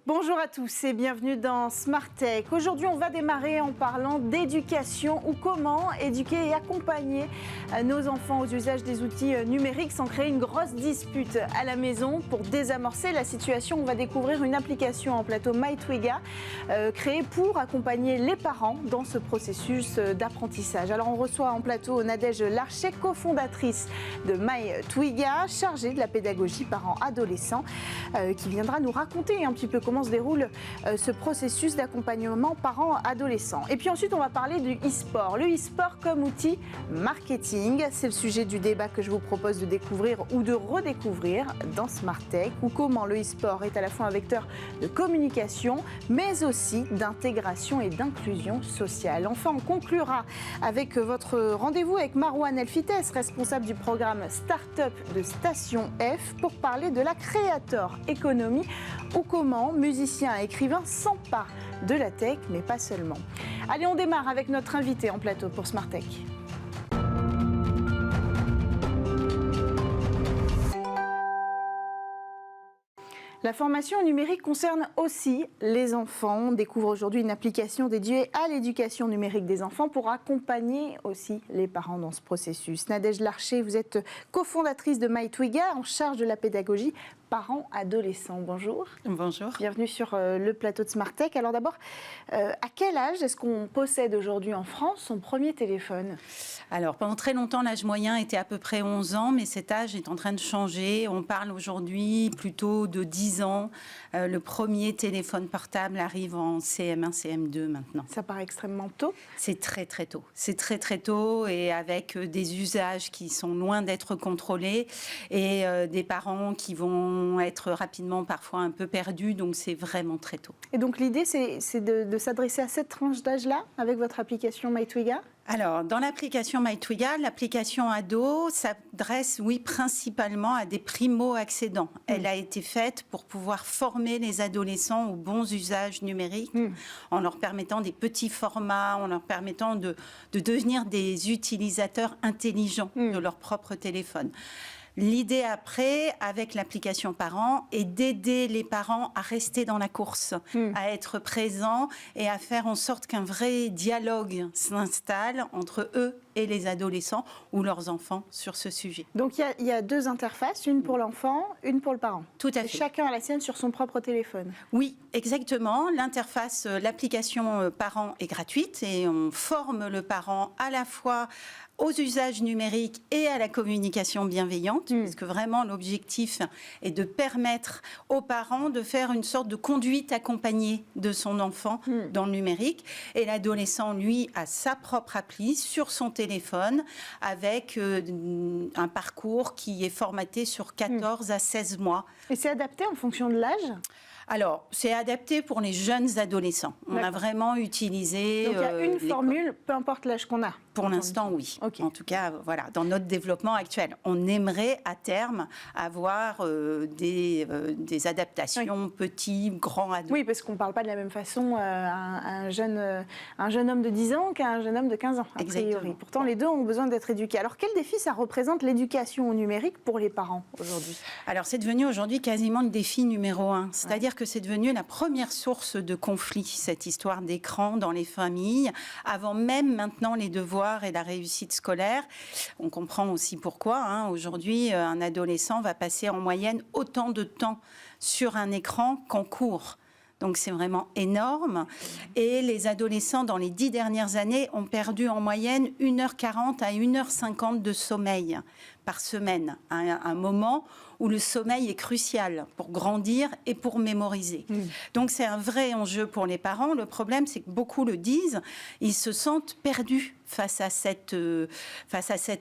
Bonjour à tous et bienvenue dans Smart Tech. Aujourd'hui, on va démarrer en parlant d'éducation ou comment éduquer et accompagner nos enfants aux usages des outils numériques sans créer une grosse dispute à la maison. Pour désamorcer la situation, on va découvrir une application en plateau MyTwiga créée pour accompagner les parents dans ce processus d'apprentissage. Alors, on reçoit en plateau Nadège Larcher, cofondatrice de MyTwiga, chargée de la pédagogie parents-adolescents, qui viendra nous raconter un petit peu comment se déroule ce processus d'accompagnement parents-adolescents. Et puis ensuite, on va parler du e-sport. Le e-sport comme outil marketing, c'est le sujet du débat que je vous propose de découvrir ou de redécouvrir dans Smart Tech, ou comment le e-sport est à la fois un vecteur de communication, mais aussi d'intégration et d'inclusion sociale. Enfin, on conclura avec votre rendez-vous avec Marouane Elfites, responsable du programme Startup de Station F, pour parler de la Creator Economy, ou comment musiciens et écrivains s'emparent de la tech, mais pas seulement. Allez, on démarre avec notre invité en plateau pour Smart Tech. La formation numérique concerne aussi les enfants. On découvre aujourd'hui une application dédiée à l'éducation numérique des enfants pour accompagner aussi les parents dans ce processus. Nadège Larcher, vous êtes cofondatrice de MyTwiga, en charge de la pédagogie parents-adolescents. Bonjour. Bonjour. Bienvenue sur le plateau de Smart Tech. Alors d'abord, à quel âge est-ce qu'on possède aujourd'hui en France son premier téléphone ? Alors pendant très longtemps, l'âge moyen était à peu près 11 ans, mais cet âge est en train de changer. On parle aujourd'hui plutôt de 10 ans. Le premier téléphone portable arrive en CM1, CM2 maintenant. Ça paraît extrêmement tôt ? C'est très très tôt. C'est très très tôt et avec des usages qui sont loin d'être contrôlés et des parents qui vont être rapidement parfois un peu perdus, donc c'est vraiment très tôt. Et donc l'idée, c'est de s'adresser à cette tranche d'âge-là avec votre application MyTwiga ? Alors, dans l'application MyTwiga, l'application ado s'adresse, oui, principalement à des primo-accédants. Elle a été faite pour pouvoir former les adolescents aux bons usages numériques, en leur permettant des petits formats, en leur permettant de devenir des utilisateurs intelligents de leur propre téléphone. L'idée après, avec l'application parents, est d'aider les parents à rester dans la course, à être présents et à faire en sorte qu'un vrai dialogue s'installe entre eux et les adolescents ou leurs enfants sur ce sujet. Donc il y a deux interfaces, une pour l'enfant, une pour le parent. Tout à fait. Chacun a la sienne sur son propre téléphone. Oui, exactement. L'interface, l'application parents est gratuite et on forme le parent à la fois aux usages numériques et à la communication bienveillante, puisque vraiment l'objectif est de permettre aux parents de faire une sorte de conduite accompagnée de son enfant dans le numérique. Et l'adolescent, lui, a sa propre appli sur son téléphone avec un parcours qui est formaté sur 14 à 16 mois. Et c'est adapté en fonction de l'âge ? Alors, c'est adapté pour les jeunes adolescents. On a vraiment utilisé... Donc il y a une formule, peu importe l'âge qu'on a. Pour l'instant, oui. Okay. En tout cas, voilà, dans notre développement actuel. On aimerait, à terme, avoir des adaptations petits, grands ados. Oui, parce qu'on ne parle pas de la même façon à un jeune homme de 10 ans qu'à un jeune homme de 15 ans, a priori. Pourtant, les deux ont besoin d'être éduqués. Alors, quel défi ça représente l'éducation au numérique pour les parents aujourd'hui ? Alors, c'est devenu aujourd'hui quasiment le défi numéro 1. C'est-à-dire que c'est devenu la première source de conflit, cette histoire d'écran dans les familles, avant même maintenant les devoirs et la réussite scolaire. On comprend aussi pourquoi. Aujourd'hui, un adolescent va passer en moyenne autant de temps sur un écran qu'en cours. Donc c'est vraiment énorme. Et les adolescents, dans les 10 dernières années, ont perdu en moyenne 1h40 à 1h50 de sommeil par semaine, à un moment où le sommeil est crucial pour grandir et pour mémoriser. Donc c'est un vrai enjeu pour les parents. Le problème, c'est que beaucoup le disent, ils se sentent perdus face à cet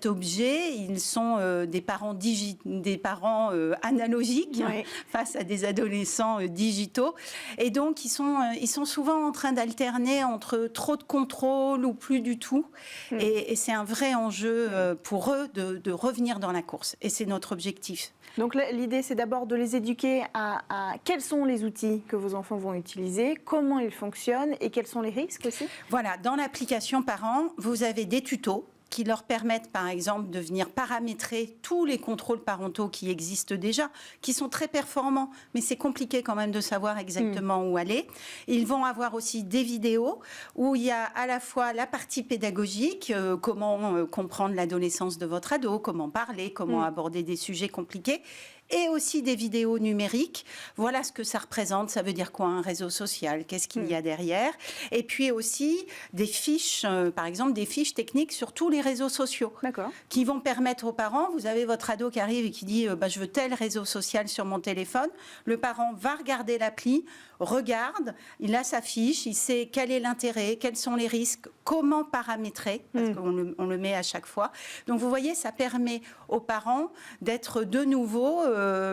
objet. Ils sont des parents analogiques face à des adolescents digitaux. Et donc, ils sont souvent en train d'alterner entre trop de contrôle ou plus du tout. Et c'est un vrai enjeu pour eux de revenir dans la course. Et c'est notre objectif. Donc l'idée, c'est d'abord de les éduquer à quels sont les outils que vos enfants vont utiliser, comment ils fonctionnent et quels sont les risques aussi ? Voilà, dans l'application Parents, vous avez des tutos qui leur permettent, par exemple, de venir paramétrer tous les contrôles parentaux qui existent déjà, qui sont très performants, mais c'est compliqué quand même de savoir exactement où aller. Ils vont avoir aussi des vidéos où il y a à la fois la partie pédagogique, comment comprendre l'adolescence de votre ado, comment parler, comment aborder des sujets compliqués, et aussi des vidéos numériques. Voilà ce que ça représente. Ça veut dire quoi, un réseau social? Qu'est-ce qu'il y a derrière? Et puis aussi des fiches, par exemple, des fiches techniques sur tous les réseaux sociaux. D'accord. Qui vont permettre aux parents, vous avez votre ado qui arrive et qui dit je veux tel réseau social sur mon téléphone. Le parent va regarder l'appli, regarde, il a sa fiche, il sait quel est l'intérêt, quels sont les risques, comment paramétrer, parce qu'on le met à chaque fois. Donc vous voyez, ça permet aux parents d'être de nouveau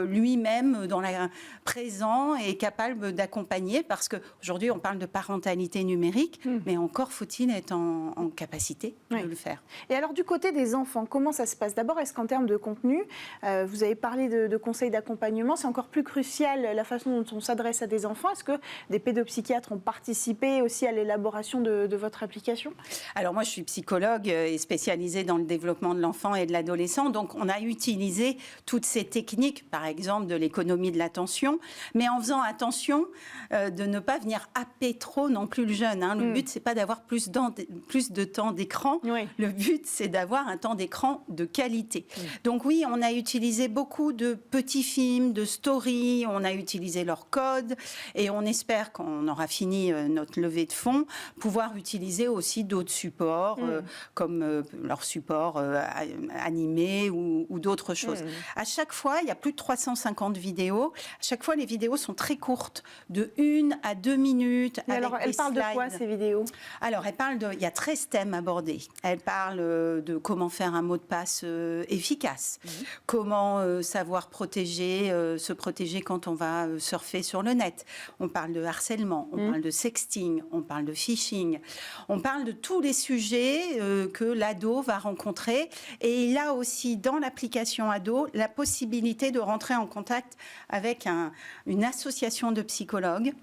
lui-même dans la présent et capable d'accompagner, parce qu'aujourd'hui on parle de parentalité numérique, mais encore faut-il être en capacité de le faire. Et alors du côté des enfants, comment ça se passe? D'abord, est-ce qu'en termes de contenu, vous avez parlé de conseils d'accompagnement, c'est encore plus crucial la façon dont on s'adresse à des enfants? Est-ce que des pédopsychiatres ont participé aussi à l'élaboration de votre application? Alors moi je suis psychologue et spécialisée dans le développement de l'enfant et de l'adolescent, donc on a utilisé toutes ces techniques, par exemple de l'économie de l'attention, mais en faisant attention de ne pas venir happer trop non plus le jeune. Hein. Le but c'est pas d'avoir plus de temps d'écran, le but c'est d'avoir un temps d'écran de qualité. Donc oui, on a utilisé beaucoup de petits films, de stories, on a utilisé leur code et on espère, quand on aura fini notre levée de fonds, pouvoir utiliser aussi d'autres supports comme leur support animé ou d'autres choses. À chaque fois, il y a plus de 350 vidéos. À chaque fois, les vidéos sont très courtes, de 1 à 2 minutes. Et alors, elles parlent de quoi, ces vidéos? Alors, il y a 13 thèmes abordés. Elles parlent de comment faire un mot de passe efficace, comment savoir se protéger quand on va surfer sur le net. On parle de harcèlement, on parle de sexting, on parle de phishing, on parle de tous les sujets que l'ado va rencontrer. Et il a aussi, dans l'application ado, la possibilité de rentrer en contact avec une association de psychologues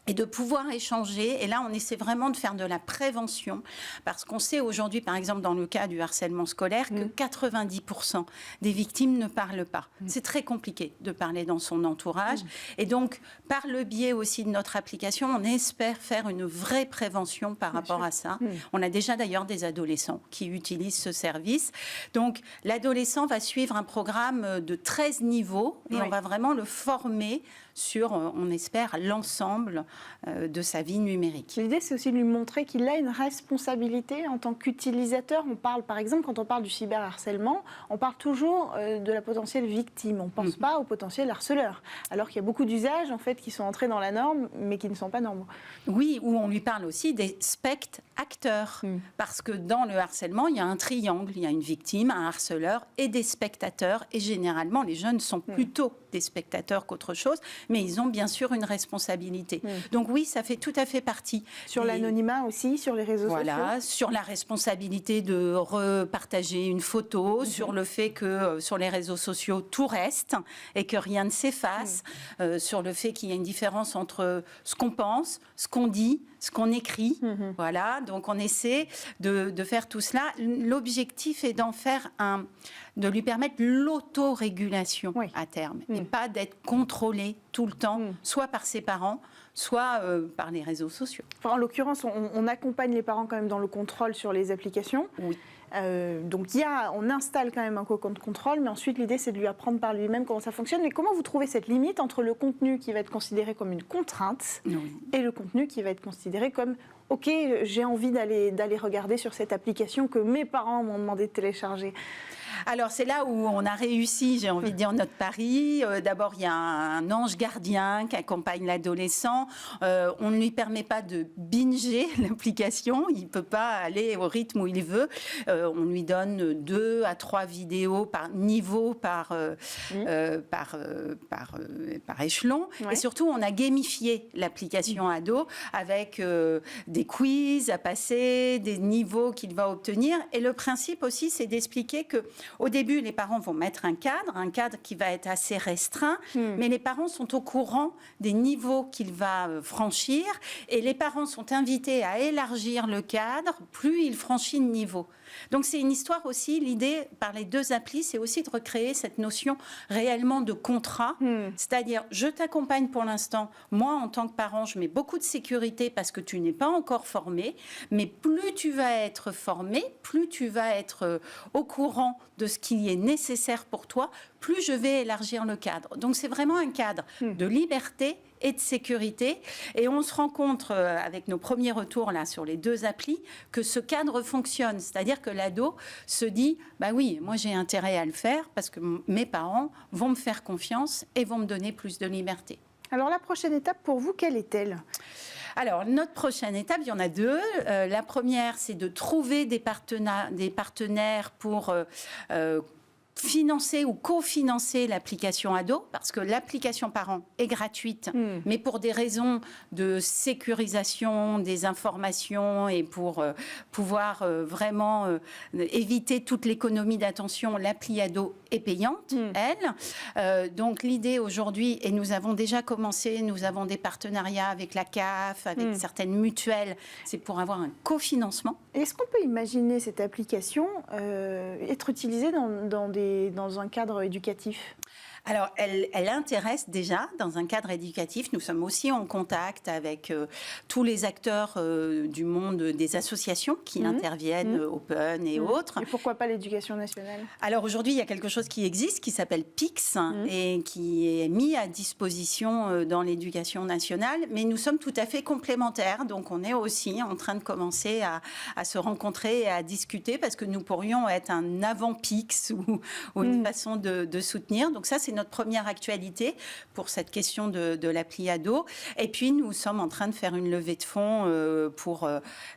et de pouvoir échanger. Et là, on essaie vraiment de faire de la prévention, parce qu'on sait aujourd'hui, par exemple, dans le cas du harcèlement scolaire, que 90% des victimes ne parlent pas. C'est très compliqué de parler dans son entourage. Et donc, par le biais aussi de notre application, on espère faire une vraie prévention par rapport à ça. On a déjà d'ailleurs des adolescents qui utilisent ce service. Donc, l'adolescent va suivre un programme de 13 niveaux et on va vraiment le former sur, on espère, l'ensemble de sa vie numérique. L'idée, c'est aussi de lui montrer qu'il a une responsabilité en tant qu'utilisateur. On parle, par exemple, quand on parle du cyberharcèlement, on parle toujours de la potentielle victime. On ne pense pas au potentiel harceleur. Alors qu'il y a beaucoup d'usages, en fait, qui sont entrés dans la norme, mais qui ne sont pas normaux. Oui, où on lui parle aussi des spectateurs. Parce que dans le harcèlement, il y a un triangle. Il y a une victime, un harceleur et des spectateurs. Et généralement, les jeunes sont plutôt des spectateurs qu'autre chose, mais ils ont bien sûr une responsabilité. Donc oui, ça fait tout à fait partie. Sur l'anonymat aussi, sur les réseaux sociaux. Sur la responsabilité de repartager une photo, sur le fait que sur les réseaux sociaux, tout reste et que rien ne s'efface, sur le fait qu'il y a une différence entre ce qu'on pense, ce qu'on dit, ce qu'on écrit. Voilà, donc on essaie de faire tout cela. L'objectif est de lui permettre l'autorégulation à terme et pas d'être contrôlé tout le temps, soit par ses parents, soit par les réseaux sociaux. Enfin, en l'occurrence, on accompagne les parents quand même dans le contrôle sur les applications. Oui. Donc on installe quand même un cocon de contrôle, mais ensuite l'idée c'est de lui apprendre par lui-même comment ça fonctionne. Mais comment vous trouvez cette limite entre le contenu qui va être considéré comme une contrainte et le contenu qui va être considéré comme ok, j'ai envie d'aller regarder sur cette application que mes parents m'ont demandé de télécharger? Alors, c'est là où on a réussi, j'ai envie de dire, notre pari. D'abord, il y a un ange gardien qui accompagne l'adolescent. On ne lui permet pas de binger l'application. Il ne peut pas aller au rythme où il veut. On lui donne 2 à 3 vidéos par niveau, par échelon. Et surtout, on a gamifié l'application ado avec des quiz à passer, des niveaux qu'il va obtenir. Et le principe aussi, c'est d'expliquer que Au début, les parents vont mettre un cadre qui va être assez restreint, mais les parents sont au courant des niveaux qu'il va franchir et les parents sont invités à élargir le cadre plus il franchit de niveau. Donc c'est une histoire aussi, l'idée par les 2 applis, c'est aussi de recréer cette notion réellement de contrat, c'est-à-dire je t'accompagne pour l'instant, moi en tant que parent, je mets beaucoup de sécurité parce que tu n'es pas encore formé, mais plus tu vas être formé, plus tu vas être au courant de ce qui est nécessaire pour toi, plus je vais élargir le cadre. Donc c'est vraiment un cadre de liberté et de sécurité. Et on se rend compte avec nos premiers retours là, sur les 2 applis que ce cadre fonctionne. C'est-à-dire que l'ado se dit « bah oui, moi j'ai intérêt à le faire parce que mes parents vont me faire confiance et vont me donner plus de liberté ». Alors la prochaine étape pour vous, quelle est-elle ? Alors, notre prochaine étape, il y en a 2. La première, c'est de trouver des partenaires pour financer ou cofinancer l'application ado, parce que l'application parent est gratuite, mais pour des raisons de sécurisation des informations et pour pouvoir vraiment éviter toute l'économie d'attention, l'appli ado est payante, elle. Donc l'idée aujourd'hui, et nous avons déjà commencé, nous avons des partenariats avec la CAF, avec certaines mutuelles, c'est pour avoir un cofinancement. Est-ce qu'on peut imaginer cette application être utilisée dans un cadre éducatif ? Alors, elle intéresse déjà dans un cadre éducatif. Nous sommes aussi en contact avec tous les acteurs du monde des associations qui interviennent, Open et autres. Et pourquoi pas l'éducation nationale ? Alors aujourd'hui, il y a quelque chose qui existe, qui s'appelle PIX, et qui est mis à disposition dans l'éducation nationale. Mais nous sommes tout à fait complémentaires. Donc on est aussi en train de commencer à se rencontrer et à discuter, parce que nous pourrions être un avant-PIX ou une façon de soutenir. Donc ça, c'est notre première actualité pour cette question de l'appli ado. Et puis, nous sommes en train de faire une levée de fonds pour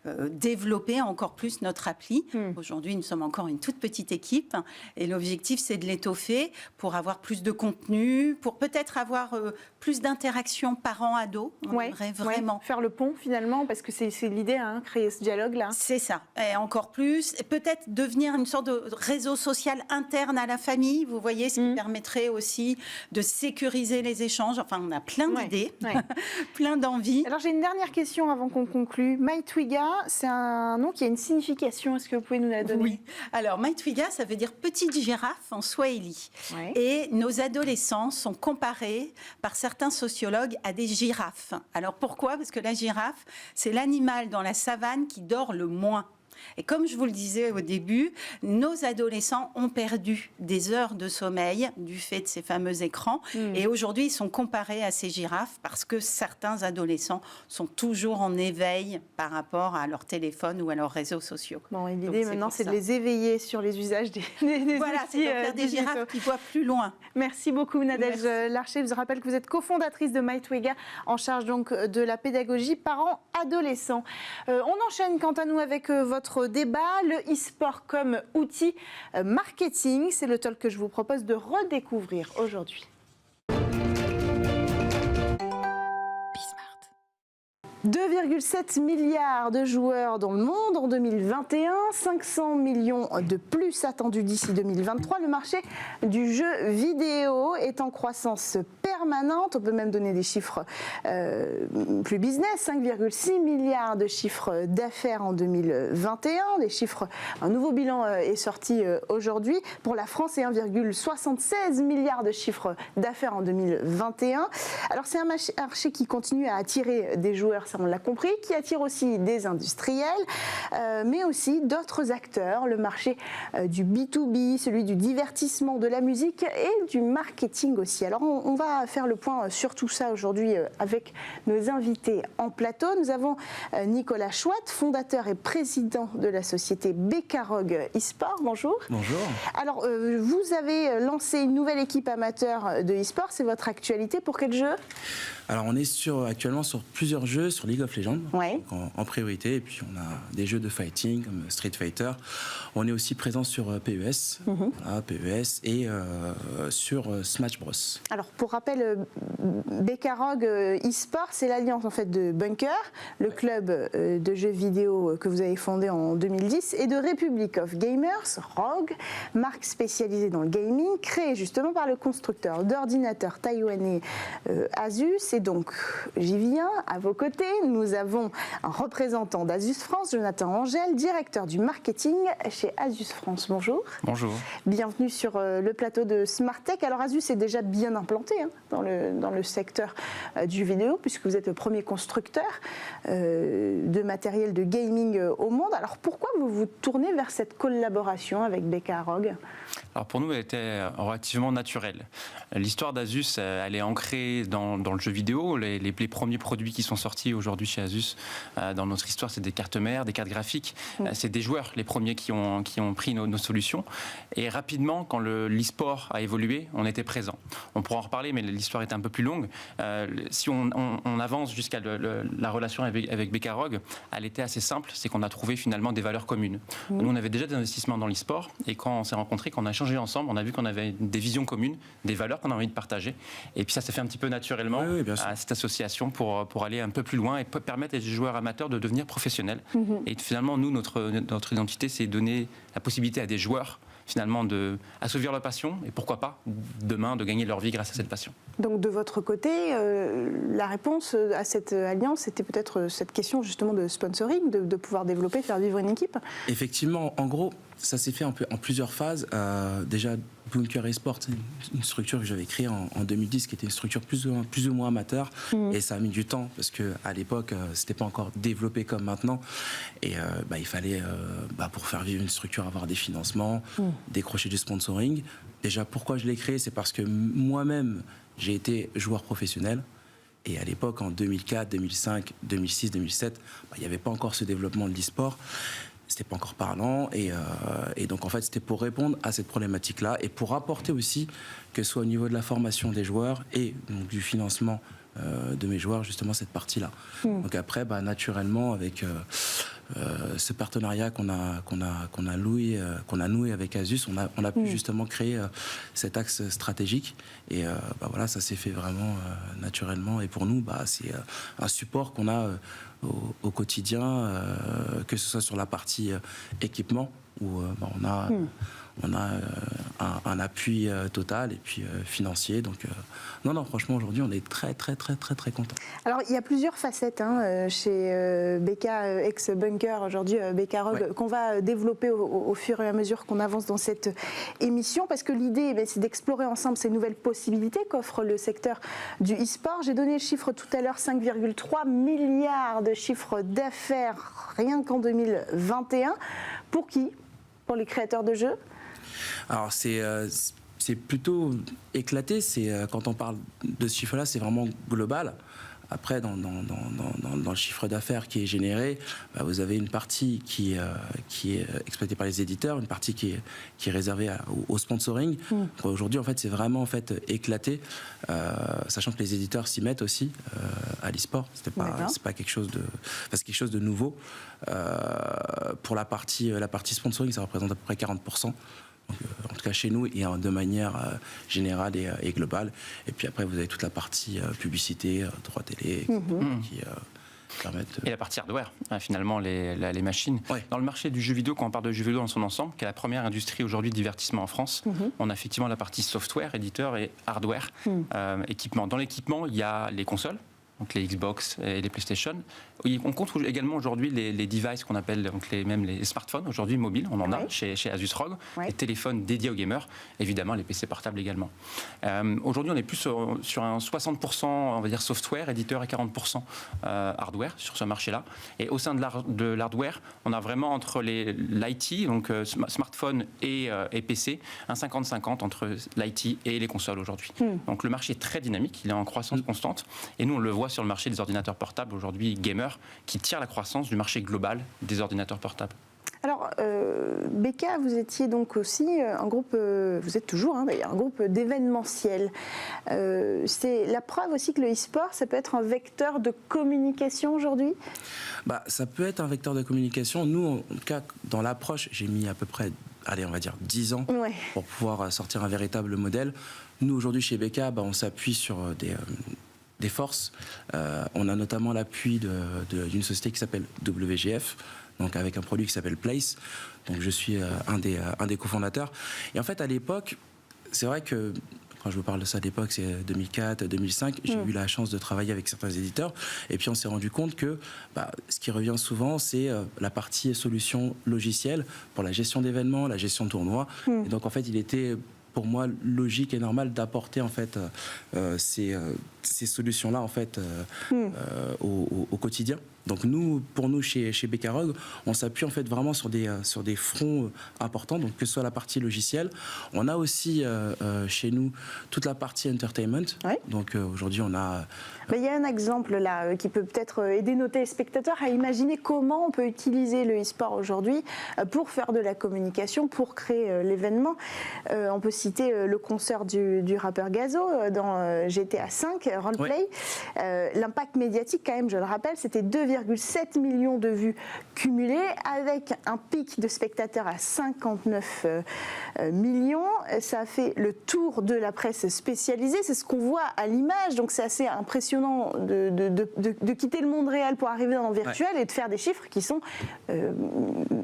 développer encore plus notre appli. Aujourd'hui, nous sommes encore une toute petite équipe et l'objectif, c'est de l'étoffer pour avoir plus de contenu, pour peut-être avoir plus d'interactions parents-ados. On aimerait vraiment faire le pont, finalement, parce que c'est l'idée, créer ce dialogue-là. C'est ça. Et encore plus. Et peut-être devenir une sorte de réseau social interne à la famille, vous voyez, ce qui permettrait aussi de sécuriser les échanges. Enfin, on a plein d'idées, plein d'envies. Alors, j'ai une dernière question avant qu'on conclue. MyTwiga, c'est un nom qui a une signification. Est-ce que vous pouvez nous la donner ? Oui. Alors, MyTwiga, ça veut dire petite girafe en swahili. Et nos adolescents sont comparés par certains sociologues à des girafes. Alors, pourquoi ? Parce que la girafe, c'est l'animal dans la savane qui dort le moins. Et comme je vous le disais au début, nos adolescents ont perdu des heures de sommeil du fait de ces fameux écrans. Et aujourd'hui, ils sont comparés à ces girafes parce que certains adolescents sont toujours en éveil par rapport à leur téléphone ou à leurs réseaux sociaux. Bon, et l'idée maintenant, c'est de les éveiller sur les usages des voilà, c'est de faire des girafes qui voient plus loin. Merci beaucoup, Nadège Larcher. Je vous rappelle que vous êtes cofondatrice de MyTwiga, en charge donc de la pédagogie parents-adolescents. On enchaîne quant à nous avec votre débat, le e-sport comme outil marketing. C'est le talk que je vous propose de redécouvrir aujourd'hui. 2,7 milliards de joueurs dans le monde en 2021, 500 millions de plus attendus d'ici 2023. Le marché du jeu vidéo est en croissance permanente. On peut même donner des chiffres plus business, 5,6 milliards de chiffres d'affaires en 2021. Un nouveau bilan est sorti aujourd'hui. Pour la France, c'est 1,76 milliard de chiffres d'affaires en 2021. Alors c'est un marché qui continue à attirer des joueurs, ça on l'a compris, qui attire aussi des industriels, mais aussi d'autres acteurs, le marché du B2B, celui du divertissement, de la musique et du marketing aussi. Alors on va faire le point sur tout ça aujourd'hui avec nos invités en plateau. Nous avons Nicolas Chouat, fondateur et président de la société Becarog eSport. Bonjour. Bonjour. Alors vous avez lancé une nouvelle équipe amateur de eSport, c'est votre actualité. Pour quel jeu ? Alors on est actuellement sur plusieurs jeux, sur League of Legends Ouais. en priorité, et puis on a des jeux de fighting comme Street Fighter. On est aussi présent sur PES, voilà, PES et sur Smash Bros. Alors pour rappel, Bekarog eSport, c'est l'alliance en fait de Bunker, le club de jeux vidéo que vous avez fondé en 2010, et de Republic of Gamers, ROG, marque spécialisée dans le gaming, créée justement par le constructeur d'ordinateurs taïwanais Asus. Et donc, j'y viens, à vos côtés, nous avons un représentant d'Asus France, Jonathan Angel, directeur du marketing chez Asus France. Bonjour. Bonjour. Bienvenue sur le plateau de Smartech. Alors Asus est déjà bien implanté dans le secteur du jeu vidéo, puisque vous êtes le premier constructeur de matériel de gaming au monde. Alors pourquoi vous vous tournez vers cette collaboration avec Bekarog ? Alors pour nous, elle était relativement naturelle. L'histoire d'Asus, elle est ancrée dans le jeu vidéo. Les premiers produits qui sont sortis aujourd'hui chez Asus, dans notre histoire, c'est des cartes mères, des cartes graphiques. C'est des joueurs, les premiers qui ont pris nos solutions. Et rapidement, quand l'e-sport a évolué, on était présent. On pourra en reparler, mais l'histoire est un peu plus longue. Si on avance jusqu'à la relation avec Bekarog, elle était assez simple. C'est qu'on a trouvé finalement des valeurs communes. Nous, on avait déjà des investissements dans l'e-sport. Et quand on s'est rencontrés, quand on a échangé ensemble, on a vu qu'on avait des visions communes, des valeurs qu'on a envie de partager. Et puis ça s'est fait un petit peu naturellement à cette association pour aller un peu plus loin et permettre à des joueurs amateurs de devenir professionnels. Et finalement, nous, notre identité, c'est donner la possibilité à des joueurs finalement d'assouvir leur passion et pourquoi pas demain de gagner leur vie grâce à cette passion. Donc de votre côté, la réponse à cette alliance, c'était peut-être cette question justement de sponsoring, de pouvoir développer, faire vivre une équipe ? Effectivement, en gros, ça s'est fait un peu en plusieurs phases. Déjà, Bunker eSport, c'est une structure que j'avais créée en 2010, qui était une structure plus ou moins amateur, et ça a mis du temps parce que à l'époque, c'était pas encore développé comme maintenant, et il fallait, pour faire vivre une structure, avoir des financements, décrocher du sponsoring. Déjà, pourquoi je l'ai créé, c'est parce que moi-même, j'ai été joueur professionnel. Et à l'époque, en 2004, 2005, 2006, 2007, il n'y avait pas encore ce développement de l'e-sport. C'était pas encore parlant. Et donc, en fait, c'était pour répondre à cette problématique-là et pour apporter aussi, que ce soit au niveau de la formation des joueurs et donc, du financement de mes joueurs, justement, cette partie-là. Donc après, naturellement, avec ce partenariat qu'on a noué avec Asus, on a pu justement créer cet axe stratégique. Et voilà, ça s'est fait vraiment naturellement. Et pour nous, c'est un support qu'on a au quotidien, que ce soit sur la partie équipement, où on a un appui total et puis financier. Donc non, franchement, aujourd'hui, on est très contents. Alors, il y a plusieurs facettes chez BK, ex-Bunker, aujourd'hui Bekarog, qu'on va développer au fur et à mesure qu'on avance dans cette émission, parce que l'idée, c'est d'explorer ensemble ces nouvelles possibilités qu'offre le secteur du e-sport. J'ai donné le chiffre tout à l'heure, 5,3 milliards de chiffre d'affaires rien qu'en 2021. Pour qui ? Pour les créateurs de jeux ? Alors c'est plutôt éclaté. Quand on parle de ce chiffre-là, c'est vraiment global. Après, dans le chiffre d'affaires qui est généré, vous avez une partie qui est exploitée par les éditeurs, une partie qui est réservée au sponsoring. Aujourd'hui, en fait, c'est vraiment éclaté, sachant que les éditeurs s'y mettent aussi à l'e-sport. C'est pas quelque chose c'est quelque chose de nouveau. Pour la partie sponsoring, ça représente à peu près 40%. Donc, en tout cas chez nous, et de manière générale et globale. Et puis après, vous avez toute la partie publicité, droit télé, qui permettent... Et la partie hardware, finalement, les machines. Ouais. Dans le marché du jeu vidéo, quand on parle de jeu vidéo dans son ensemble, qui est la première industrie aujourd'hui de divertissement en France, on a effectivement la partie software, éditeur, et hardware, équipement. Dans l'équipement, il y a les consoles, donc les Xbox et les PlayStation. On compte également aujourd'hui les devices qu'on appelle donc les smartphones, aujourd'hui mobiles, on en a chez Asus ROG, les téléphones dédiés aux gamers, évidemment les PC portables également. Aujourd'hui, on est plus sur un 60%, on va dire, software, éditeur, et 40% hardware sur ce marché-là. Et au sein de l'hardware, on a vraiment entre l'IT, donc smartphone et PC, un 50-50 entre l'IT et les consoles aujourd'hui. Donc le marché est très dynamique, il est en croissance constante, et nous on le voit sur le marché des ordinateurs portables aujourd'hui, gamers, qui tire la croissance du marché global des ordinateurs portables. Alors, Becca, vous étiez donc aussi un groupe, vous êtes toujours d'ailleurs, un groupe d'événementiel. C'est la preuve aussi que le e-sport, ça peut être un vecteur de communication aujourd'hui ? Ça peut être un vecteur de communication. Nous, en tout cas, dans l'approche, j'ai mis à peu près, on va dire 10 ans pour pouvoir sortir un véritable modèle. Nous, aujourd'hui, chez Becca, on s'appuie sur des forces. On a notamment l'appui d'une société qui s'appelle WGF, donc avec un produit qui s'appelle Place. Donc je suis un des cofondateurs. Et en fait, à l'époque, c'est vrai que, quand je vous parle de ça à l'époque, c'est 2004, 2005, j'ai eu la chance de travailler avec certains éditeurs. Et puis on s'est rendu compte que ce qui revient souvent, c'est la partie solution logicielle pour la gestion d'événements, la gestion de tournois. Et donc en fait, il était pour moi logique et normal d'apporter en fait ces solutions-là en fait au quotidien. Donc pour nous chez Becca Rogue, on s'appuie en fait vraiment sur des fronts importants, donc que ce soit la partie logicielle. On a aussi chez nous toute la partie entertainment. Oui. Donc aujourd'hui on a... Il y a un exemple là qui peut peut-être aider nos téléspectateurs à imaginer comment on peut utiliser le e-sport aujourd'hui pour faire de la communication, pour créer l'événement. On peut citer le concert du rappeur Gazo dans GTA V, Roleplay. L'impact médiatique quand même, je le rappelle, c'était 2,7 millions de vues cumulées avec un pic de spectateurs à 59 millions. Ça a fait le tour de la presse spécialisée, c'est ce qu'on voit à l'image, donc c'est assez impressionnant de quitter le monde réel pour arriver dans le virtuel et de faire des chiffres qui sont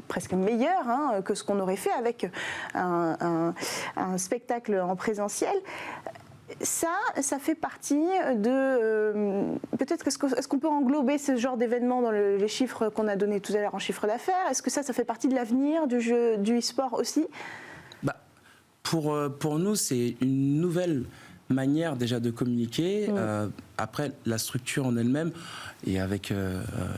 presque meilleurs que ce qu'on aurait fait avec un spectacle en présentiel. Ça fait partie de... peut-être est-ce qu'on peut englober ce genre d'événement dans les chiffres qu'on a donnés tout à l'heure en chiffre d'affaires ? Est-ce que ça fait partie de l'avenir du e-sport aussi ? Pour nous, c'est une nouvelle manière déjà de communiquer. Après, la structure en elle-même, et avec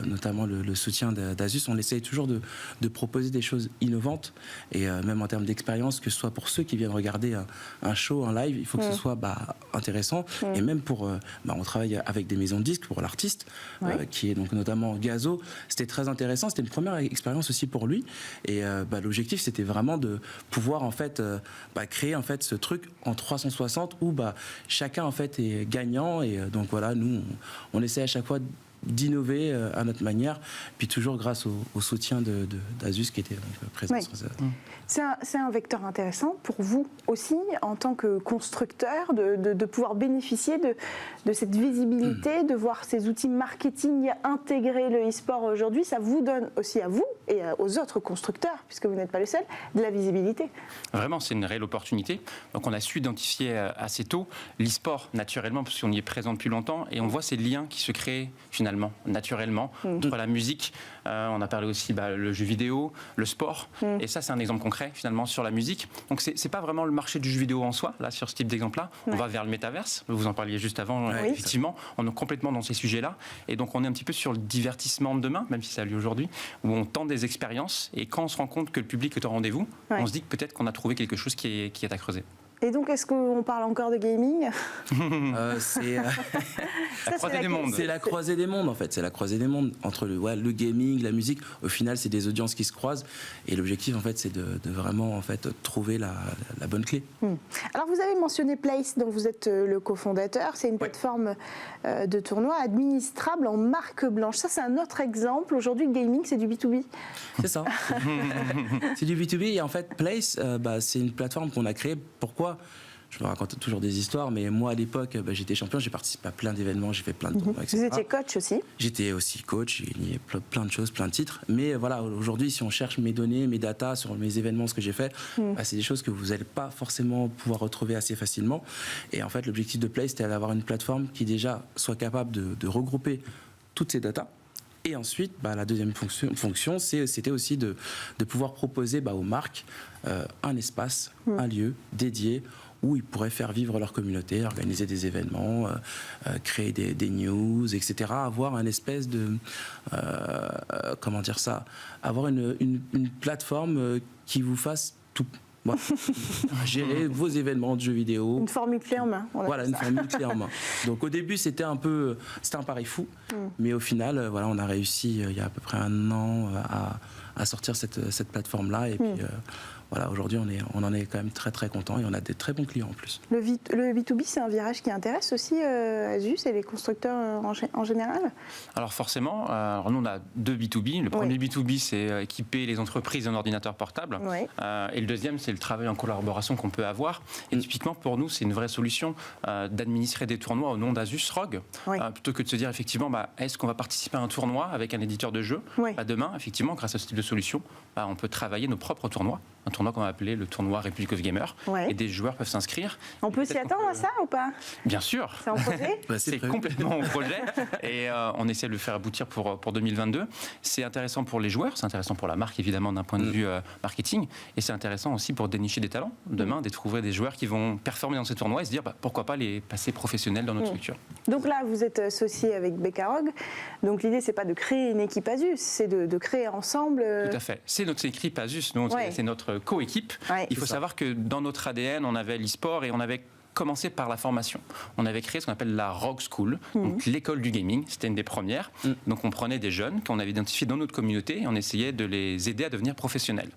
notamment le soutien d'Asus, on essaye toujours de proposer des choses innovantes, et même en termes d'expérience, que ce soit pour ceux qui viennent regarder un show, un live, il faut que ce soit intéressant. Et même pour... on travaille avec des maisons de disques pour l'artiste, qui est donc notamment Gazo. C'était très intéressant, c'était une première expérience aussi pour lui. Et l'objectif, c'était vraiment de pouvoir en fait, créer en fait, ce truc en 360 où chacun en fait, est gagnant. Et donc voilà, nous, on essaie à chaque fois d'innover à notre manière, puis toujours grâce au soutien d'Asus qui était présent sur ça. C'est un vecteur intéressant pour vous aussi, en tant que constructeur, de pouvoir bénéficier de cette visibilité, de voir ces outils marketing intégrer le e-sport aujourd'hui. Ça vous donne aussi à vous et aux autres constructeurs, puisque vous n'êtes pas le seul, de la visibilité. Vraiment, c'est une réelle opportunité. Donc on a su identifier assez tôt l'e-sport naturellement, parce qu'on y est présent depuis longtemps, et on voit ces liens qui se créent finalement naturellement entre la musique, on a parlé aussi le jeu vidéo, le sport, et ça c'est un exemple concret finalement sur la musique. Donc c'est pas vraiment le marché du jeu vidéo en soi, là sur ce type d'exemple-là, on va vers le métaverse, vous en parliez juste avant, effectivement, on est complètement dans ces sujets-là, et donc on est un petit peu sur le divertissement de demain, même si ça a lieu aujourd'hui, où on tente des expériences, et quand on se rend compte que le public est au rendez-vous, on se dit que peut-être qu'on a trouvé quelque chose qui est à creuser. Et donc, est-ce qu'on parle encore de gaming ? C'est la croisée des mondes. C'est la croisée des mondes, en fait. C'est la croisée des mondes entre le gaming, la musique. Au final, c'est des audiences qui se croisent. Et l'objectif, en fait, c'est de vraiment en fait, trouver la bonne clé. Alors, vous avez mentionné Place, dont vous êtes le cofondateur. C'est une plateforme de tournoi administrable en marque blanche. Ça, c'est un autre exemple. Aujourd'hui, le gaming, c'est du B2B. C'est ça. C'est du B2B. Et en fait, Place, c'est une plateforme qu'on a créée. Pourquoi ? Je me raconte toujours des histoires, mais moi à l'époque, j'étais champion, j'ai participé à plein d'événements, j'ai fait plein de tournois, etc. Vous étiez coach aussi ? J'étais aussi coach, j'ai gagné plein de choses, plein de titres. Mais voilà, aujourd'hui, si on cherche mes données, mes datas sur mes événements, ce que j'ai fait, c'est des choses que vous n'allez pas forcément pouvoir retrouver assez facilement. Et en fait, l'objectif de Play, c'était d'avoir une plateforme qui déjà soit capable de regrouper toutes ces datas. Et ensuite, la deuxième fonction, c'était aussi de pouvoir proposer aux marques un espace, un lieu dédié où ils pourraient faire vivre leur communauté, organiser des événements, créer des news, etc. Avoir un espèce de... avoir une plateforme qui vous fasse tout. Voilà. Gérer vos événements de jeux vidéo. Une formule clé en main. Voilà, une formule clé en main. Donc au début, c'était un pari fou, mais au final, on a réussi il y a à peu près un an à sortir cette plateforme-là. Et puis voilà, aujourd'hui, on en est quand même très très content et on a des très bons clients en plus. Le B2B, c'est un virage qui intéresse aussi Asus et les constructeurs en général? Alors forcément, nous on a deux B2B. Le premier B2B, c'est équiper les entreprises d'un ordinateur portable. Et le deuxième, c'est le travail en collaboration qu'on peut avoir. Et typiquement, pour nous, c'est une vraie solution d'administrer des tournois au nom d'Asus ROG. Plutôt que de se dire, effectivement, est-ce qu'on va participer à un tournoi avec un éditeur de jeu? Demain, effectivement, grâce à ce type de solution, on peut travailler nos propres tournois. Un tournoi qu'on va appeler le tournoi Republic of Gamers. Et des joueurs peuvent s'inscrire. On peut s'y attendre à ça ou pas? Bien sûr. C'est en projet? C'est complètement en projet. Et on essaie de le faire aboutir pour 2022. C'est intéressant pour les joueurs, c'est intéressant pour la marque, évidemment, d'un point de vue marketing. Et c'est intéressant aussi pour dénicher des talents. Demain, de trouver des joueurs qui vont performer dans ces tournois et se dire pourquoi pas les passer professionnels dans notre structure. Donc là, vous êtes associé avec Bekarog. Donc l'idée, c'est pas de créer une équipe Asus, c'est de créer ensemble. Tout à fait. C'est notre équipe Asus, c'est notre co-équipe. Il faut savoir que dans notre ADN, on avait l'e-sport et on avait commencé par la formation. On avait créé ce qu'on appelle la ROG School, donc l'école du gaming. C'était une des premières. Donc on prenait des jeunes qu'on avait identifiés dans notre communauté et on essayait de les aider à devenir professionnels.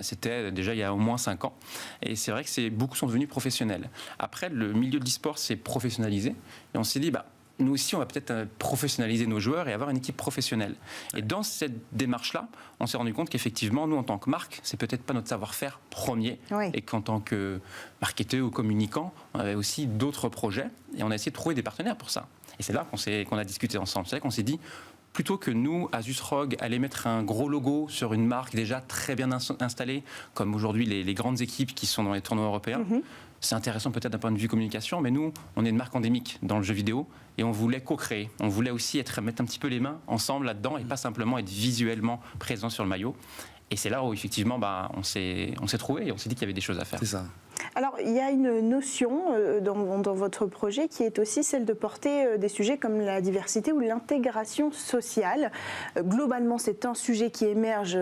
C'était déjà il y a au moins 5 ans. Et c'est vrai que beaucoup sont devenus professionnels. Après, le milieu de l'e-sport s'est professionnalisé et on s'est dit, nous aussi, on va peut-être professionnaliser nos joueurs et avoir une équipe professionnelle. Et dans cette démarche-là, on s'est rendu compte qu'effectivement, nous, en tant que marque, c'est peut-être pas notre savoir-faire premier. Et qu'en tant que marketeur ou communicant, on avait aussi d'autres projets et on a essayé de trouver des partenaires pour ça. Et c'est là qu'on a discuté ensemble. C'est là qu'on s'est dit, plutôt que nous, Asus ROG, aller mettre un gros logo sur une marque déjà très bien installée, comme aujourd'hui les grandes équipes qui sont dans les tournois européens, c'est intéressant peut-être d'un point de vue communication, mais nous, on est une marque endémique dans le jeu vidéo et on voulait co-créer. On voulait aussi mettre un petit peu les mains ensemble là-dedans et pas simplement être visuellement présent sur le maillot. Et c'est là où effectivement on s'est trouvé et on s'est dit qu'il y avait des choses à faire. C'est ça. Alors, il y a une notion dans votre projet qui est aussi celle de porter des sujets comme la diversité ou l'intégration sociale. Globalement, c'est un sujet qui émerge,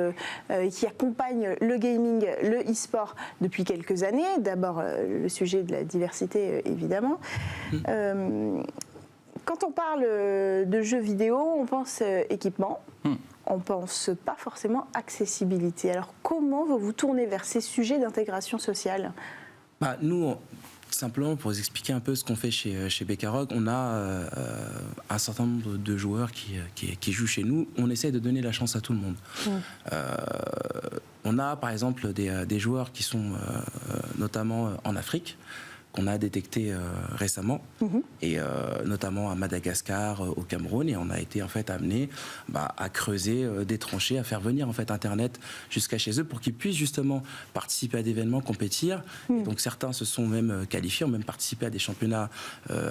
qui accompagne le gaming, le e-sport depuis quelques années. D'abord, le sujet de la diversité, évidemment. Quand on parle de jeux vidéo, on pense équipement. On ne pense pas forcément accessibilité. Alors, comment vous vous tournez vers ces sujets d'intégration sociale? Nous, simplement pour vous expliquer un peu ce qu'on fait chez Bekarog, on a un certain nombre de joueurs qui jouent chez nous. On essaie de donner la chance à tout le monde. On a par exemple des joueurs qui sont notamment en Afrique, qu'on a détecté récemment, et notamment à Madagascar, au Cameroun, et on a été en fait amené à creuser des tranchées, à faire venir en fait Internet jusqu'à chez eux pour qu'ils puissent justement participer à des événements, compétir. Et donc certains se sont même qualifiés, ont même participé à des championnats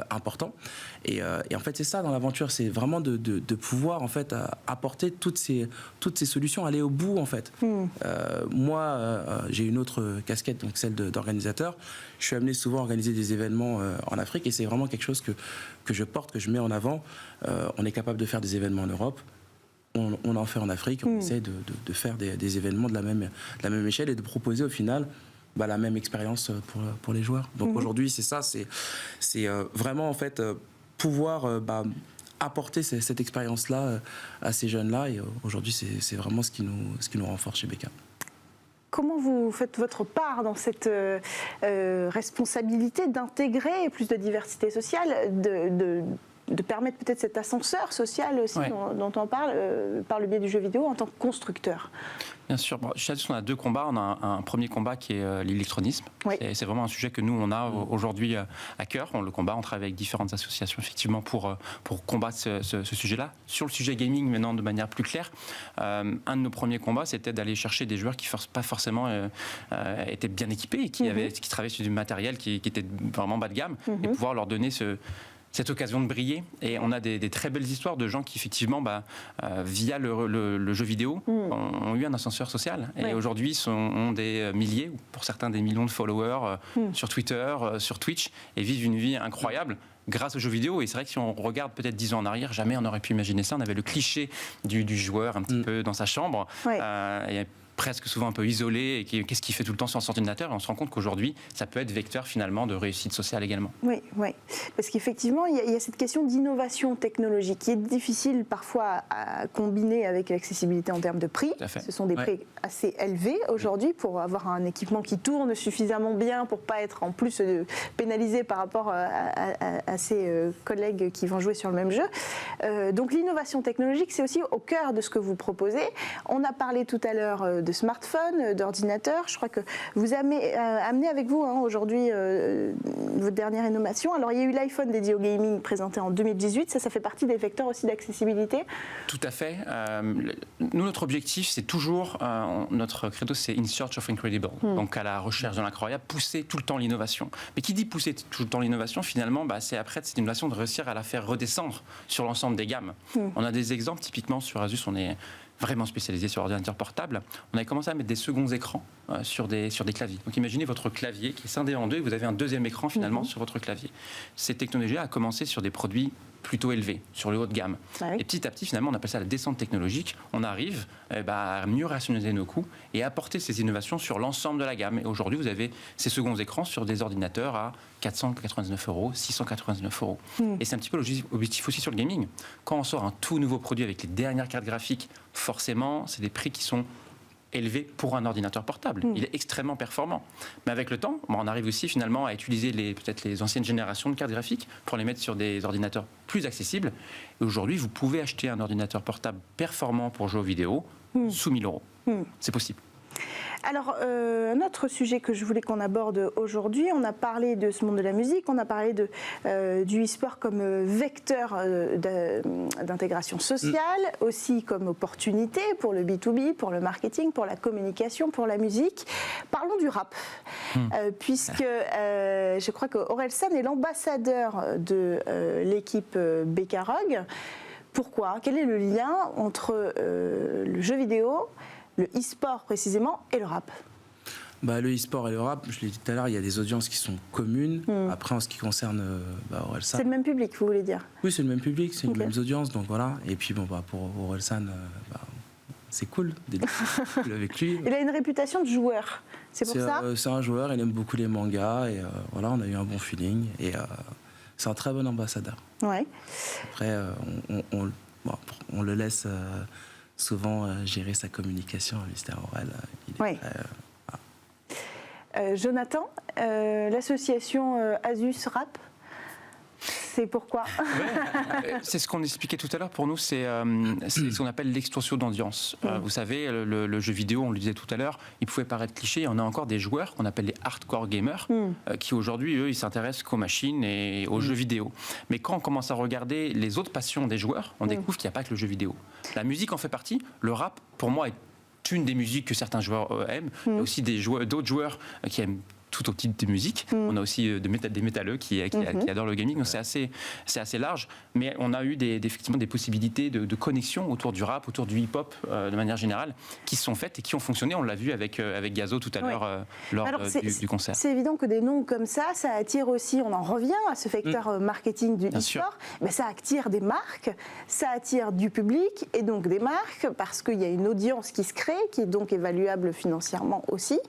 importants. Et en fait c'est ça dans l'aventure, c'est vraiment de pouvoir en fait apporter toutes ces solutions, aller au bout en fait. Moi j'ai une autre casquette, donc celle d'organisateur. Je suis amené souvent à organiser des événements en Afrique et c'est vraiment quelque chose que je porte, que je mets en avant. On est capable de faire des événements en Europe, on en fait en Afrique, on essaie de faire des événements de la même échelle et de proposer au final la même expérience pour les joueurs. Donc aujourd'hui c'est ça, c'est vraiment en fait pouvoir apporter cette expérience-là à ces jeunes-là et aujourd'hui c'est vraiment ce qui nous renforce chez Beka. Comment vous faites votre part dans cette responsabilité d'intégrer plus de diversité sociale, de permettre peut-être cet ascenseur social aussi dont on parle par le biais du jeu vidéo en tant que constructeur? Bien sûr. Chez Asus, on a 2 combats. On a un premier combat qui est l'électronisme. C'est vraiment un sujet que nous, on a aujourd'hui à cœur. On le combat. On travaille avec différentes associations, effectivement, pour combattre ce sujet-là. Sur le sujet gaming, maintenant, de manière plus claire, un de nos premiers combats, c'était d'aller chercher des joueurs qui pas forcément étaient bien équipés et qui travaillaient sur du matériel qui était vraiment bas de gamme et pouvoir leur donner cette occasion de briller. Et on a des très belles histoires de gens qui, effectivement, via le jeu vidéo, ont eu un ascenseur social. Et aujourd'hui, ont des milliers, ou pour certains des millions de followers sur Twitter, sur Twitch, et vivent une vie incroyable grâce aux jeux vidéo. Et c'est vrai que si on regarde peut-être 10 ans en arrière, jamais on aurait pu imaginer ça. On avait le cliché du joueur un petit peu dans sa chambre. Et presque souvent un peu isolé et qu'est-ce qu'il fait tout le temps sur son ordinateur. Et on se rend compte qu'aujourd'hui, ça peut être vecteur finalement de réussite sociale également. Oui, parce qu'effectivement, il y a cette question d'innovation technologique qui est difficile parfois à combiner avec l'accessibilité en termes de prix. Ce sont des prix assez élevés aujourd'hui pour avoir un équipement qui tourne suffisamment bien pour ne pas être en plus pénalisé par rapport à ses collègues qui vont jouer sur le même jeu. Donc l'innovation technologique, c'est aussi au cœur de ce que vous proposez. On a parlé tout à l'heure de smartphones, d'ordinateurs. Je crois que vous amenez avec vous aujourd'hui votre dernière innovation. Alors il y a eu l'iPhone dédié au gaming présenté en 2018. Ça fait partie des vecteurs aussi d'accessibilité. Tout à fait. Nous, notre objectif, c'est toujours, notre credo, c'est in search of incredible. Donc à la recherche de l'incroyable, pousser tout le temps l'innovation. Mais qui dit pousser tout le temps l'innovation, finalement, c'est après cette innovation de réussir à la faire redescendre sur l'ensemble des gammes. On a des exemples, typiquement sur Asus, on est vraiment spécialisé sur ordinateur portable. On a commencé à mettre des seconds écrans sur des claviers. Donc imaginez votre clavier qui est scindé en deux et vous avez un deuxième écran finalement sur votre clavier. Cette technologie a commencé sur des produits plutôt élevés, sur le haut de gamme. Et petit à petit, finalement, on appelle ça la descente technologique. On arrive à mieux rationaliser nos coûts et à apporter ces innovations sur l'ensemble de la gamme. Et aujourd'hui, vous avez ces seconds écrans sur des ordinateurs à 499 €, 699 €. Et c'est un petit peu l'objectif aussi sur le gaming. Quand on sort un tout nouveau produit avec les dernières cartes graphiques, forcément, c'est des prix qui sont élevé pour un ordinateur portable. Il est extrêmement performant. Mais avec le temps, on arrive aussi finalement à utiliser peut-être les anciennes générations de cartes graphiques pour les mettre sur des ordinateurs plus accessibles. Et aujourd'hui, vous pouvez acheter un ordinateur portable performant pour jouer aux vidéos sous 1 000 €. C'est possible. Alors, un autre sujet que je voulais qu'on aborde aujourd'hui, on a parlé de ce monde de la musique, on a parlé du e-sport comme vecteur d'intégration sociale, aussi comme opportunité pour le B2B, pour le marketing, pour la communication, pour la musique. Parlons du rap, puisque je crois qu'Orelsan est l'ambassadeur de l'équipe Becarog. Pourquoi ? Quel est le lien entre le jeu vidéo, le e-sport précisément, et le rap? Le e-sport et le rap, je l'ai dit tout à l'heure, il y a des audiences qui sont communes. Après, en ce qui concerne Orelsan... C'est le même public, vous voulez dire? Oui, c'est le même public, c'est les mêmes audiences, donc voilà. Et puis, pour Orelsan, c'est cool d'être avec lui. Il a une réputation de joueur, c'est pour ça? C'est un joueur, il aime beaucoup les mangas, et voilà, on a eu un bon feeling, et c'est un très bon ambassadeur. Ouais. Après, on le laisse... souvent gérer sa communication, Mr. Aurel. Jonathan, l'association Asus Rap, c'est pourquoi? C'est ce qu'on expliquait tout à l'heure. Pour nous, c'est ce qu'on appelle l'explosion d'audience. Vous savez, le jeu vidéo, on le disait tout à l'heure, il pouvait paraître cliché. On a encore des joueurs qu'on appelle les hardcore gamers qui aujourd'hui, eux, ils s'intéressent qu'aux machines et aux jeux vidéo. Mais quand on commence à regarder les autres passions des joueurs, on découvre qu'il n'y a pas que le jeu vidéo. La musique en fait partie. Le rap, pour moi, est une des musiques que certains joueurs aiment. Il y a aussi d'autres joueurs qui aiment tout au type de musique. On a aussi des métalleux qui adorent le gaming, donc c'est assez large. Mais on a eu effectivement des possibilités de connexion autour du rap, autour du hip-hop de manière générale, qui se sont faites et qui ont fonctionné. On l'a vu avec Gazo tout à l'heure lors du concert. C'est évident que des noms comme ça attire aussi, on en revient à ce vecteur marketing du e-sport, mais ça attire des marques, ça attire du public et donc des marques, parce qu'il y a une audience qui se crée, qui est donc évaluable financièrement aussi.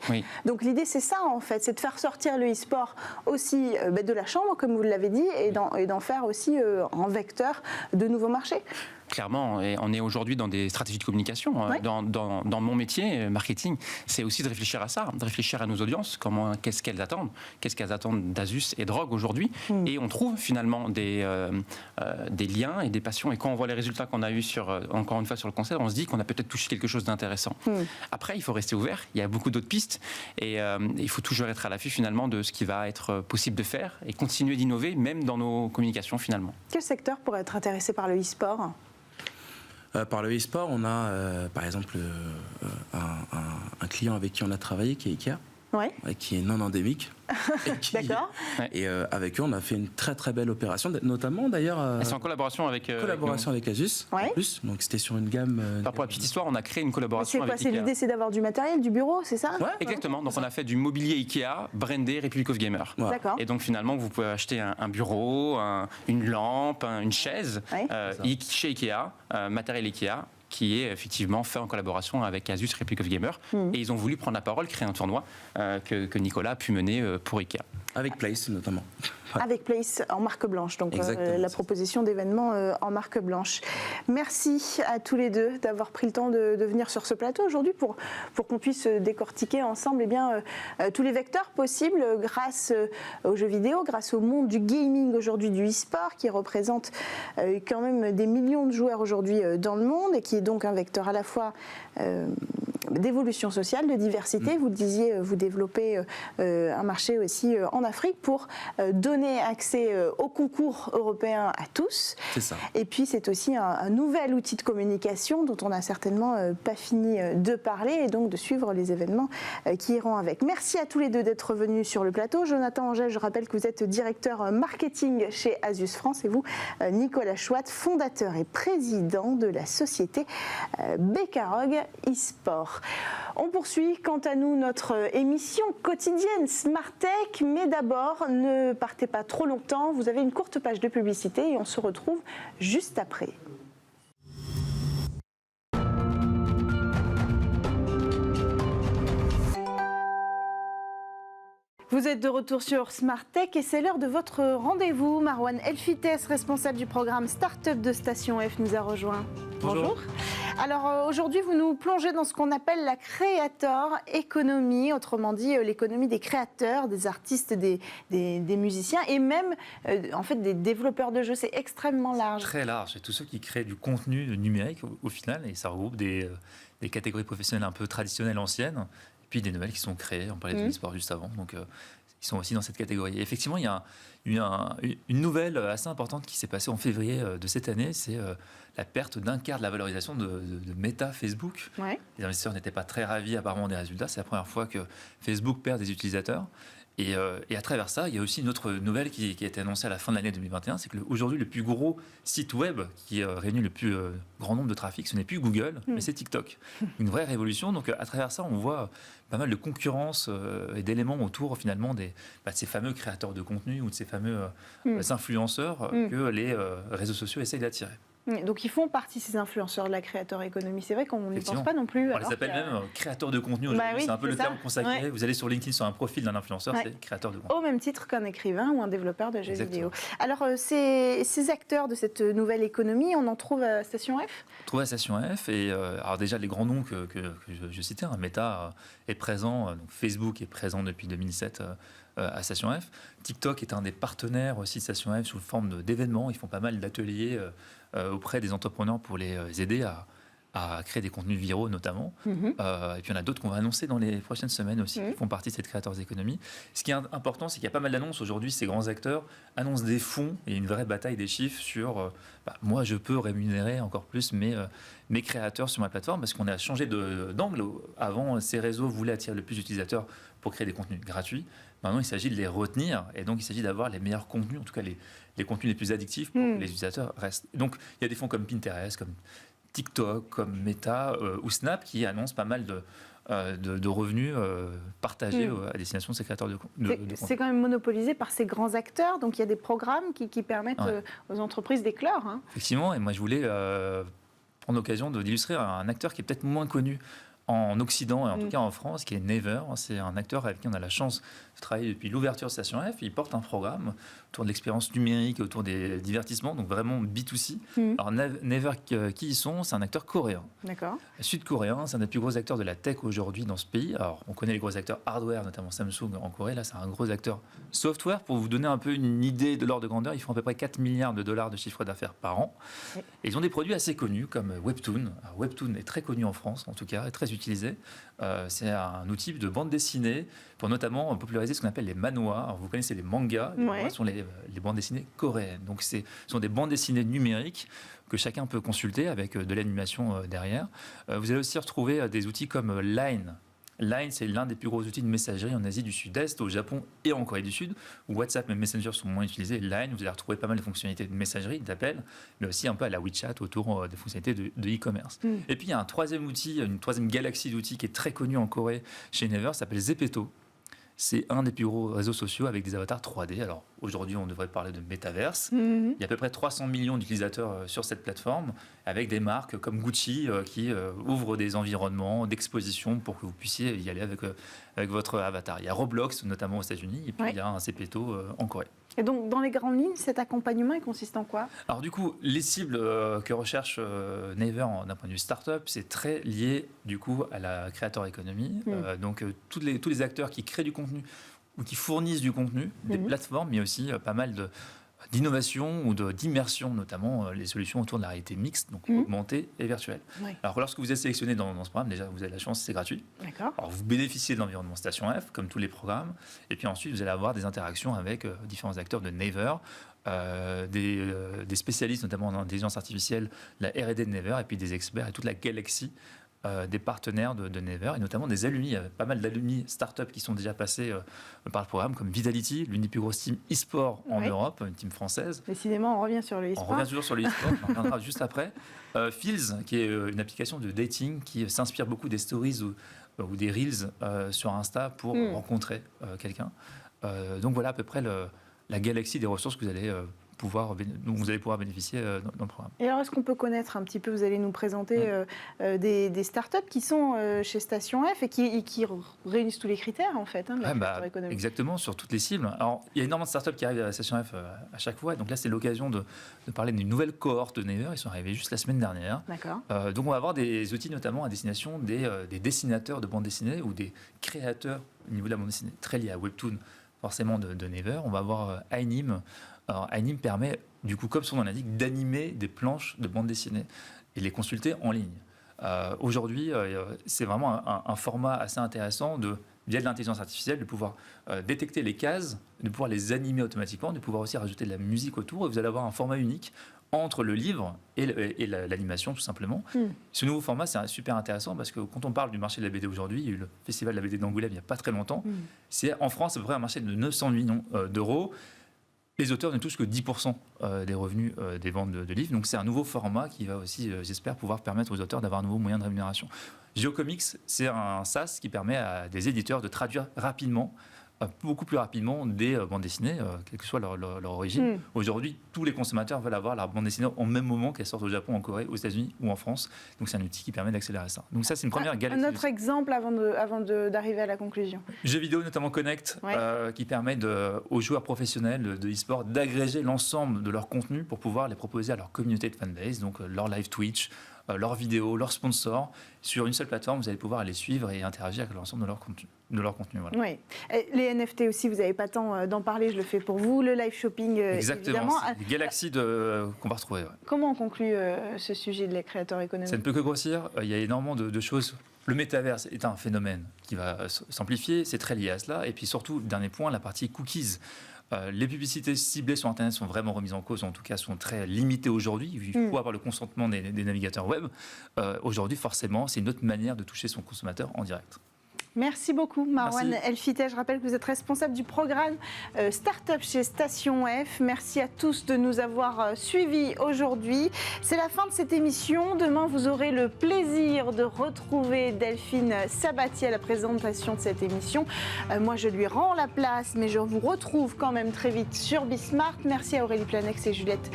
Donc l'idée, c'est ça en fait, c'est de faire sortir le e-sport aussi de la chambre, comme vous l'avez dit, et d'en faire aussi un vecteur de nouveaux marchés. Clairement, et on est aujourd'hui dans des stratégies de communication. Dans mon métier, marketing, c'est aussi de réfléchir à ça, de réfléchir à nos audiences, qu'est-ce qu'elles attendent d'Asus et de Rogue aujourd'hui. Et on trouve finalement des liens et des passions. Et quand on voit les résultats qu'on a eus encore une fois sur le concert, on se dit qu'on a peut-être touché quelque chose d'intéressant. Après, il faut rester ouvert. Il y a beaucoup d'autres pistes. Et il faut toujours être à l'affût finalement de ce qui va être possible de faire et continuer d'innover, même dans nos communications finalement. Quel secteur pourrait être intéressé par le e-sport ? Par le e-sport, on a par exemple un client avec qui on a travaillé, qui est Ikea, qui est non endémique. D'accord. Et avec eux, on a fait une très très belle opération, notamment d'ailleurs. C'est en collaboration avec Asus. En plus, donc c'était sur une gamme. Pour la petite histoire, on a créé une collaboration avec Ikea. L'idée, c'est d'avoir du matériel, du bureau, c'est ça? Exactement. Donc on a fait du mobilier Ikea brandé Republic of Gamer. D'accord. Et donc finalement, vous pouvez acheter un bureau, une lampe, une chaise chez Ikea, matériel Ikea. qui est effectivement fait en collaboration avec Asus Republic of Gamers. Et ils ont voulu prendre la parole, créer un tournoi que Nicolas a pu mener pour IKEA. Avec Place notamment. Ouais. Avec Place en marque blanche, donc la proposition d'événements en marque blanche. Merci à tous les deux d'avoir pris le temps de venir sur ce plateau aujourd'hui pour qu'on puisse décortiquer ensemble tous les vecteurs possibles grâce aux jeux vidéo, grâce au monde du gaming aujourd'hui, du e-sport qui représente quand même des millions de joueurs aujourd'hui dans le monde et qui est donc un vecteur à la fois d'évolution sociale, de diversité. Vous le disiez, vous développez un marché aussi en Afrique pour donner accès au concours européen à tous. C'est ça. Et puis c'est aussi un nouvel outil de communication dont on n'a certainement pas fini de parler et donc de suivre les événements qui iront avec. Merci à tous les deux d'être venus sur le plateau. Jonathan Angèle, je rappelle que vous êtes directeur marketing chez Asus France et vous, Nicolas Chouat, fondateur et président de la société Bekarog eSport. On poursuit quant à nous notre émission quotidienne Smart Tech, mais d'abord ne partez pas trop longtemps, vous avez une courte page de publicité et on se retrouve juste après. Vous êtes de retour sur Smart Tech et c'est l'heure de votre rendez-vous. Marwan Elfites, responsable du programme Startup de Station F, nous a rejoint. Bonjour. Alors aujourd'hui, vous nous plongez dans ce qu'on appelle la creator economy, autrement dit l'économie des créateurs, des artistes, des musiciens et même en fait des développeurs de jeux. C'est extrêmement large. Très large. C'est tous ceux qui créent du contenu numérique au final et ça regroupe des catégories professionnelles un peu traditionnelles, anciennes. Puis des nouvelles qui sont créées, on parlait de l'e-sport juste avant, donc ils sont aussi dans cette catégorie. Et effectivement, il y a une nouvelle assez importante qui s'est passée en février de cette année, c'est la perte d'un quart de la valorisation de Meta Facebook. Ouais. Les investisseurs n'étaient pas très ravis apparemment des résultats, c'est la première fois que Facebook perd des utilisateurs. Et à travers ça, il y a aussi une autre nouvelle qui a été annoncée à la fin de l'année 2021, c'est qu'aujourd'hui, le plus gros site web qui réunit le plus grand nombre de trafic, ce n'est plus Google, mais c'est TikTok. Une vraie révolution. Donc à travers ça, on voit pas mal de concurrence et d'éléments autour finalement de ces fameux créateurs de contenu ou de ces fameux influenceurs que les réseaux sociaux essayent d'attirer. Donc ils font partie, ces influenceurs de la créateur économie. C'est vrai qu'on n'y pense pas non plus. On les appelle même créateurs de contenu aujourd'hui. Oui, c'est un peu le terme consacré. Ouais. Vous allez sur LinkedIn sur un profil d'un influenceur, c'est créateur de contenu. Au même titre qu'un écrivain ou un développeur de jeux vidéo. Alors ces acteurs de cette nouvelle économie, on en trouve à Station F ? On trouve à Station F. Et alors déjà les grands noms que je citais, Meta est présent, donc Facebook est présent depuis 2007 à Station F. TikTok est un des partenaires aussi de Station F sous forme d'événements. Ils font pas mal d'ateliers auprès des entrepreneurs pour les aider à créer des contenus viraux notamment. Et puis il y en a d'autres qu'on va annoncer dans les prochaines semaines aussi, qui font partie de cette Creators Economy. Ce qui est important, c'est qu'il y a pas mal d'annonces aujourd'hui. Ces grands acteurs annoncent des fonds et une vraie bataille des chiffres sur moi je peux rémunérer encore plus mes créateurs sur ma plateforme parce qu'on a changé d'angle. Avant, ces réseaux voulaient attirer le plus d'utilisateurs pour créer des contenus gratuits. Maintenant, il s'agit de les retenir et donc il s'agit d'avoir les meilleurs contenus, en tout cas les contenus les plus addictifs pour que les utilisateurs restent. Donc il y a des fonds comme Pinterest, comme TikTok, comme Meta ou Snap qui annoncent pas mal de revenus partagés à destination de ces créateurs de contenu. C'est quand même monopolisé par ces grands acteurs, donc il y a des programmes qui permettent aux entreprises d'éclore. Hein. Effectivement, et moi je voulais prendre l'occasion d'illustrer un acteur qui est peut-être moins connu en Occident et en tout cas en France, qui est Naver. C'est un acteur avec qui on a la chance de travailler depuis l'ouverture de Station F. Il porte un programme autour de l'expérience numérique, autour des divertissements, donc vraiment B2C. Alors Naver, qui ils sont ? C'est un acteur coréen. D'accord. Sud-coréen, c'est un des plus gros acteurs de la tech aujourd'hui dans ce pays. Alors on connaît les gros acteurs hardware, notamment Samsung en Corée. Là, c'est un gros acteur software. Pour vous donner un peu une idée de l'ordre de grandeur, ils font à peu près 4 milliards de dollars de chiffre d'affaires par an. Et ils ont des produits assez connus comme Webtoon. Alors, Webtoon est très connu en France, en tout cas, est très utilisé. C'est un outil de bande dessinée pour notamment populariser ce qu'on appelle les manhwas. Alors, vous connaissez les mangas, ce sont les bandes dessinées coréennes. Donc ce sont des bandes dessinées numériques que chacun peut consulter avec de l'animation derrière. Vous allez aussi retrouver des outils comme Line. Line, c'est l'un des plus gros outils de messagerie en Asie du Sud-Est, au Japon et en Corée du Sud, où WhatsApp et Messenger sont moins utilisés. Line, vous allez retrouver pas mal de fonctionnalités de messagerie, d'appel, mais aussi un peu à la WeChat autour des fonctionnalités de e-commerce. Et puis il y a un troisième outil, une troisième galaxie d'outils qui est très connue en Corée chez Naver, ça s'appelle Zepeto. c'est un des plus gros réseaux sociaux avec des avatars 3D. Alors aujourd'hui, on devrait parler de métaverse. Il y a à peu près 300 millions d'utilisateurs sur cette plateforme, avec des marques comme Gucci qui ouvrent des environnements d'exposition pour que vous puissiez y aller avec votre avatar. Il y a Roblox, notamment aux États-Unis, et puis il y a un CPTO en Corée. Et donc, dans les grandes lignes, cet accompagnement, il consiste en quoi? Alors du coup, les cibles que recherche Naver d'un point de vue startup, c'est très lié du coup à la creator economy. Donc tous les acteurs qui créent du contenu ou qui fournissent du contenu, des plateformes, mais aussi pas mal d'innovation ou d'immersion, notamment les solutions autour de la réalité mixte, donc augmentée et virtuelle. Alors lorsque vous êtes sélectionné dans ce programme, déjà vous avez la chance, c'est gratuit. Alors vous bénéficiez de l'environnement Station F, comme tous les programmes, et puis ensuite vous allez avoir des interactions avec différents acteurs de Naver, des spécialistes notamment en intelligence artificielle, la R&D de Naver, et puis des experts et toute la galaxie des partenaires de Naver, et notamment des alumni. Il y a pas mal d'alumni start-up qui sont déjà passés par le programme, comme Vitality, l'une des plus grosses teams e-sport en Europe, une team française. Décidément, on revient sur le e-sport. On revient toujours sur le e-sport, on reviendra juste après. Feels, qui est une application de dating qui s'inspire beaucoup des stories ou des reels sur Insta pour rencontrer quelqu'un. Donc voilà à peu près la galaxie des ressources que dont vous allez pouvoir bénéficier dans le programme. Et alors, est-ce qu'on peut connaître un petit peu, vous allez nous présenter des startups qui sont chez Station F et qui réunissent tous les critères, en fait, de la creator economy. Exactement, sur toutes les cibles. Alors, il y a énormément de startups qui arrivent à Station F à chaque fois. Donc là, c'est l'occasion de parler d'une nouvelle cohorte de Naver. Ils sont arrivés juste la semaine dernière. D'accord. Donc, on va avoir des outils, notamment à destination des dessinateurs de bande dessinée ou des créateurs au niveau de la bande dessinée, très liés à Webtoon, forcément de Naver. On va avoir Anime. Alors, Anime permet, du coup, comme son nom l'indique, d'animer des planches de bande dessinée et les consulter en ligne. Aujourd'hui, c'est vraiment un format assez intéressant via de l'intelligence artificielle, de pouvoir détecter les cases, de pouvoir les animer automatiquement, de pouvoir aussi rajouter de la musique autour. Et vous allez avoir un format unique entre le livre et l'animation, tout simplement. Ce nouveau format, c'est super intéressant parce que quand on parle du marché de la BD aujourd'hui, il y a eu le Festival de la BD d'Angoulême il n'y a pas très longtemps. C'est en France, à peu près un marché de 900 millions d'euros. Les auteurs ne touchent que 10% des revenus des ventes de livres. Donc c'est un nouveau format qui va aussi, j'espère, pouvoir permettre aux auteurs d'avoir un nouveau moyen de rémunération. GeoComics, c'est un SaaS qui permet à des éditeurs de traduire rapidement, beaucoup plus rapidement, des bandes dessinées, quelle que soit leur origine. Aujourd'hui, tous les consommateurs veulent avoir leur bande dessinée au même moment qu'elle sorte au Japon, en Corée, aux États-unis ou en France. Donc c'est un outil qui permet d'accélérer ça. Donc ça, c'est une première galaxie. Un autre exemple avant d'arriver à la conclusion. Jeux vidéo, notamment Connect, qui permet aux joueurs professionnels de e-sport d'agréger l'ensemble de leur contenu pour pouvoir les proposer à leur communauté de fanbase, donc leur live Twitch, leurs vidéos, leurs sponsors. Sur une seule plateforme, vous allez pouvoir les suivre et interagir avec l'ensemble de leur contenu. Voilà. Oui. Les NFT aussi, vous n'avez pas le temps d'en parler, je le fais pour vous. Le live shopping, exactement, évidemment. C'est des galaxies qu'on va retrouver. Comment on conclut ce sujet de la creator economy? Ça ne peut que grossir. Il y a énormément de choses. Le métaverse est un phénomène qui va s'amplifier, c'est très lié à cela. Et puis surtout, dernier point, la partie cookies. Les publicités ciblées sur Internet sont vraiment remises en cause, en tout cas sont très limitées aujourd'hui. Il faut avoir le consentement des navigateurs web. Aujourd'hui, forcément, c'est une autre manière de toucher son consommateur en direct. Merci beaucoup, Marwan Elfiteh. Je rappelle que vous êtes responsable du programme Startup chez Station F. Merci à tous de nous avoir suivis aujourd'hui. C'est la fin de cette émission. Demain, vous aurez le plaisir de retrouver Delphine Sabatier à la présentation de cette émission. Moi, je lui rends la place, mais je vous retrouve quand même très vite sur Bismart. Merci à Aurélie Planex et Juliette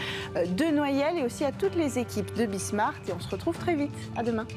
Denoyel et aussi à toutes les équipes de Bismart. Et on se retrouve très vite. À demain.